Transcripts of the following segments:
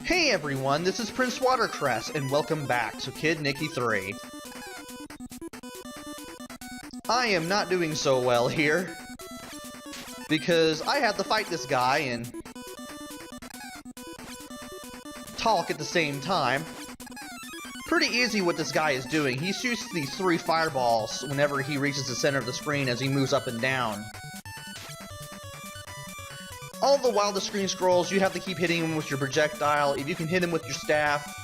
Hey everyone, this is PrinceWatercress, and welcome back to Kid Niki 3. I am not doing so well here, because I have to fight this guy and talk at the same time. Pretty easy what this guy is doing. He shoots these 3 fireballs whenever he reaches the center of the screen as he moves up and down. All the while the screen scrolls, you have to keep hitting him with your projectile. If you can hit him with your staff,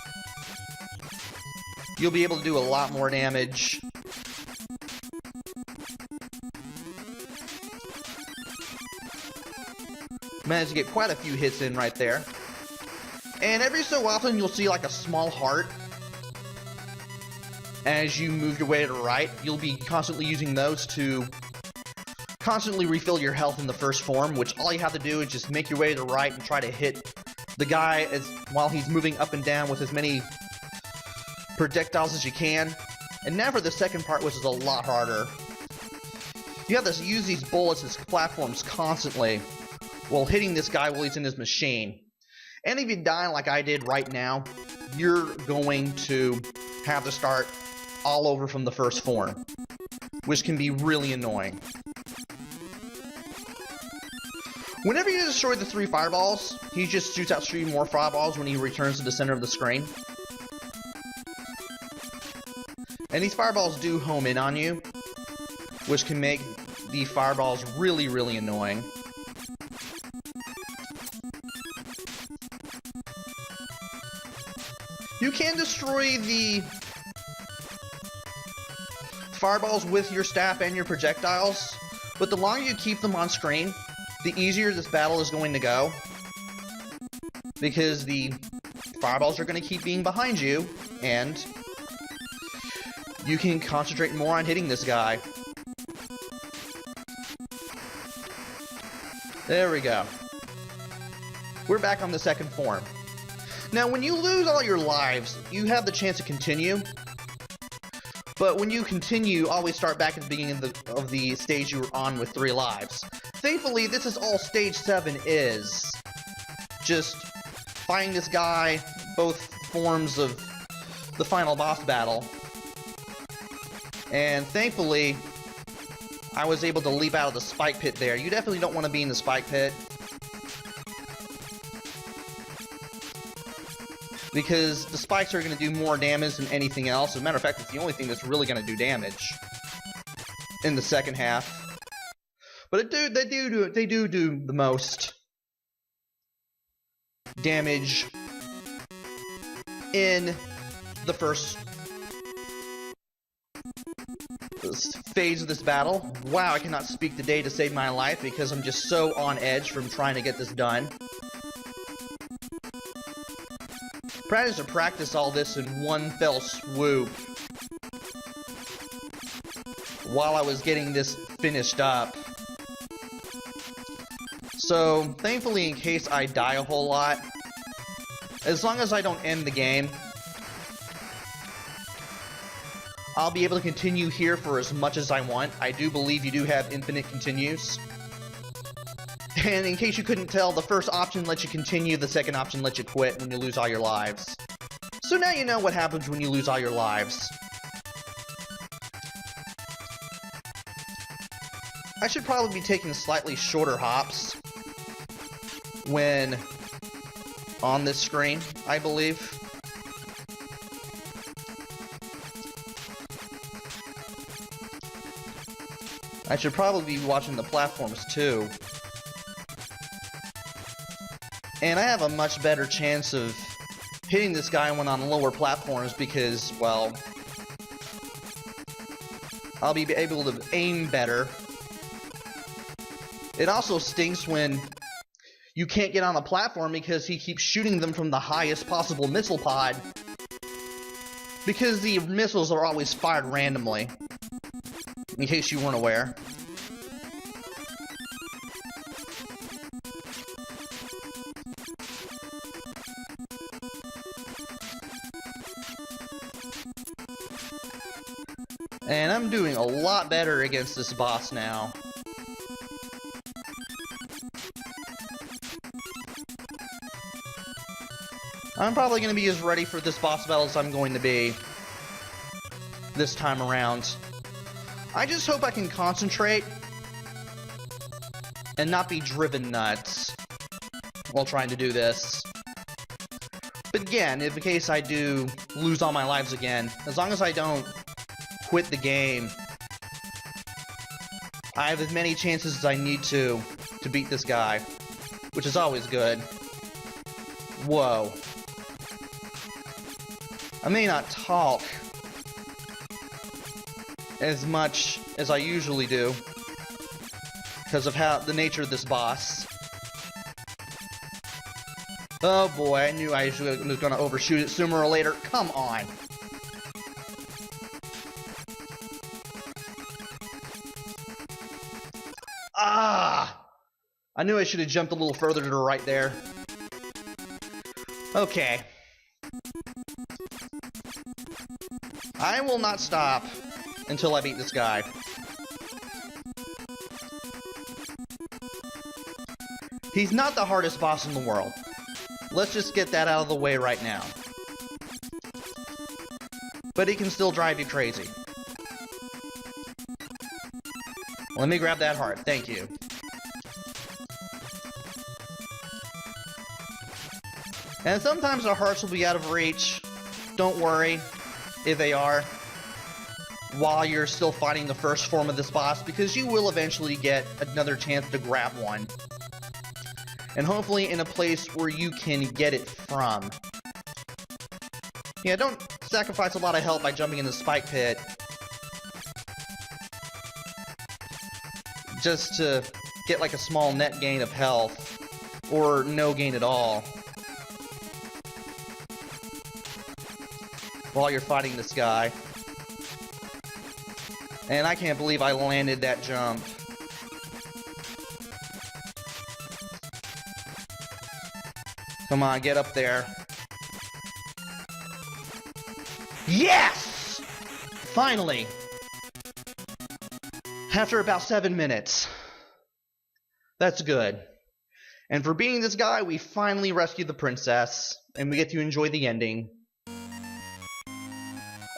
you'll be able to do a lot more damage. Managed to get quite a few hits in right there. And every so often you'll see like a small heart. As you move your way to the right, you'll be constantly using those to constantly refill your health in the first form, which all you have to do is just make your way to the right and try to hit the guy while he's moving up and down with as many projectiles as you can. And now for the second part, which is a lot harder. You have to use these bullets as platforms constantly while hitting this guy while he's in his machine. And if you die like I did right now, you're going to have to start all over from the first form, which can be really annoying. Whenever you destroy the 3 fireballs, he just shoots out 3 more fireballs when he returns to the center of the screen. And these fireballs do home in on you, which can make the fireballs really, really annoying. You can destroy the fireballs with your staff and your projectiles, but the longer you keep them on screen, the easier this battle is going to go, because the fireballs are going to keep being behind you, and you can concentrate more on hitting this guy. There we go. We're back on the second form. Now, when you lose all your lives, you have the chance to continue, but when you continue, always start back at the beginning of the stage you were on with 3 lives. Thankfully, this is all Stage 7 is. Just fighting this guy, both forms of the final boss battle. And thankfully, I was able to leap out of the spike pit there. You definitely don't want to be in the spike pit, because the spikes are going to do more damage than anything else. As a matter of fact, it's the only thing that's really going to do damage in the second half. But they do the most damage in the first phase of this battle. Wow, I cannot speak today to save my life because I'm just so on edge from trying to get this done. I had to practice all this in one fell swoop while I was getting this finished up. So, thankfully, in case I die a whole lot, as long as I don't end the game, I'll be able to continue here for as much as I want. I do believe you do have infinite continues. And in case you couldn't tell, the first option lets you continue, the second option lets you quit when you lose all your lives. So now you know what happens when you lose all your lives. I should probably be taking slightly shorter hops when on this screen, I believe. I should probably be watching the platforms too. And I have a much better chance of hitting this guy when on lower platforms because, well, I'll be able to aim better. It also stinks when you can't get on a platform because he keeps shooting them from the highest possible missile pod, because the missiles are always fired randomly, in case you weren't aware. And I'm doing a lot better against this boss now. I'm probably going to be as ready for this boss battle as I'm going to be this time around. I just hope I can concentrate and not be driven nuts while trying to do this. But again, in the case I do lose all my lives again, as long as I don't quit the game, I have as many chances as I need to beat this guy, which is always good. Whoa. I may not talk as much as I usually do because of the nature of this boss. Oh boy, I knew I was going to overshoot it sooner or later. Come on. Ah! I knew I should have jumped a little further to the right there. Okay. I will not stop until I beat this guy. He's not the hardest boss in the world. Let's just get that out of the way right now. But he can still drive you crazy. Let me grab that heart. Thank you. And sometimes the hearts will be out of reach. Don't worry if they are while you're still fighting the first form of this boss, because you will eventually get another chance to grab one. And hopefully in a place where you can get it from. Yeah, don't sacrifice a lot of health by jumping in the spike pit just to get like a small net gain of health, or no gain at all, while you're fighting this guy. And I can't believe I landed that jump. Come on, get up there. Yes! Finally! After about 7 minutes. That's good. And for beating this guy, we finally rescued the princess, and we get to enjoy the ending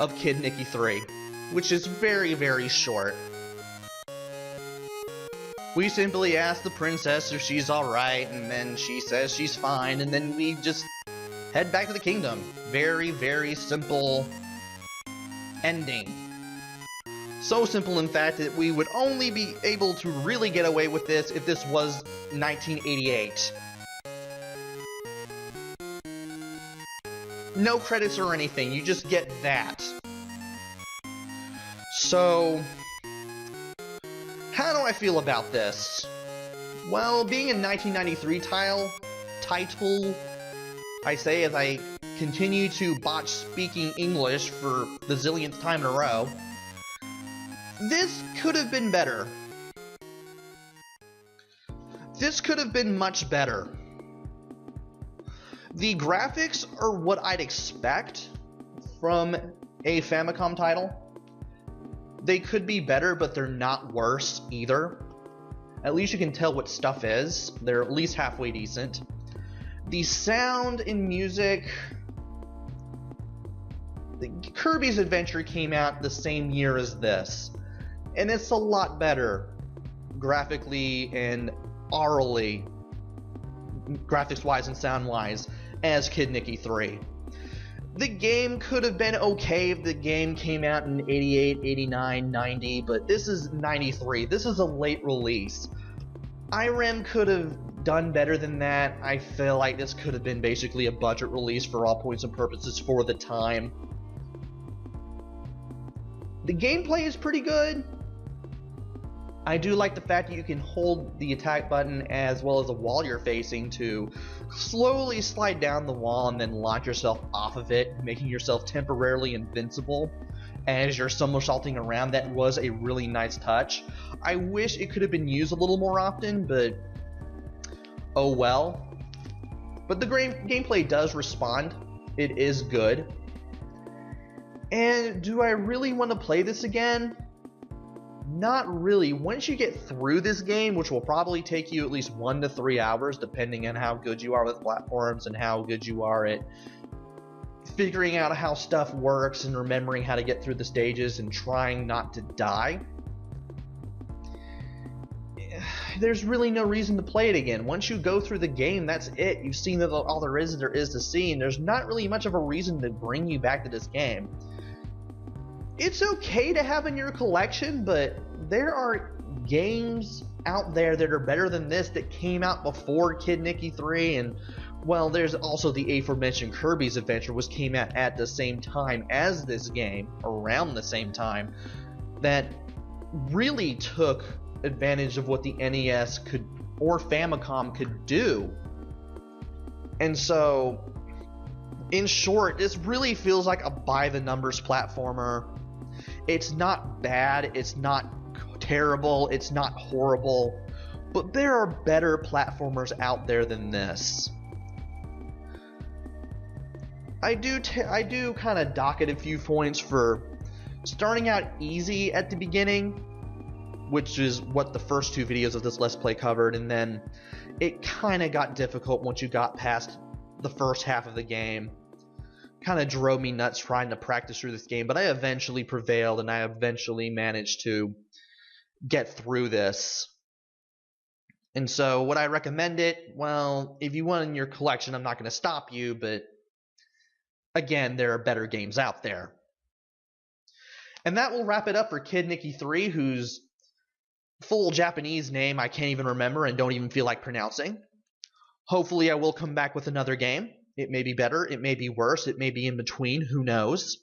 of Kid Niki 3, which is very, very short. We simply ask the princess if she's alright, and then she says she's fine, and then we just head back to the kingdom. Very, very simple ending. So simple, in fact, that we would only be able to really get away with this if this was 1988. No credits or anything, you just get that. So, how do I feel about this? Well, being a 1993 title, I say as I continue to botch speaking English for the zillionth time in a row, this could have been better. This could have been much better. The graphics are what I'd expect from a Famicom title. They could be better, but they're not worse either. At least you can tell what stuff is. They're at least halfway decent. The sound and music... Kirby's Adventure came out the same year as this, and it's a lot better graphically and aurally, graphics-wise and sound-wise, as Kid Niki 3. The game could have been okay if the game came out in 88, 89, 90, but this is 93. This is a late release. IREM could have done better than that. I feel like this could have been basically a budget release for all points and purposes for the time. The gameplay is pretty good. I do like the fact that you can hold the attack button as well as the wall you're facing to slowly slide down the wall and then launch yourself off of it, making yourself temporarily invincible as you're somersaulting around. That was a really nice touch. I wish it could have been used a little more often, but oh well. But the gameplay does respond. It is good. And do I really want to play this again? Not really. Once you get through this game, which will probably take you at least 1 to 3 hours, depending on how good you are with platforms and how good you are at figuring out how stuff works and remembering how to get through the stages and trying not to die, there's really no reason to play it again. Once you go through the game, that's it. You've seen all there is to see, and there's not really much of a reason to bring you back to this game. It's okay to have in your collection, but there are games out there that are better than this that came out before Kid Niki 3, and well, there's also the aforementioned Kirby's Adventure, which came out at the same time as this game, around the same time, that really took advantage of what the NES could, or Famicom could do. And so, in short, this really feels like a by-the-numbers platformer. It's not bad, it's not terrible, it's not horrible, but there are better platformers out there than this. I do kind of dock it a few points for starting out easy at the beginning, which is what the first 2 videos of this Let's Play covered, and then it kind of got difficult once you got past the first half of the game. Kind of drove me nuts trying to practice through this game, but I eventually prevailed and I eventually managed to get through this. And so would I recommend it? Well, if you want in your collection, I'm not going to stop you, but again, there are better games out there. And that will wrap it up for Kid Niki 3, whose full Japanese name I can't even remember and don't even feel like pronouncing. Hopefully I will come back with another game. It may be better, it may be worse, it may be in between, who knows.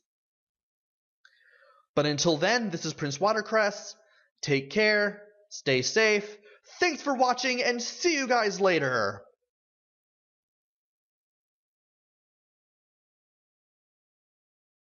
But until then, this is PrinceWatercress. Take care, stay safe, thanks for watching, and see you guys later!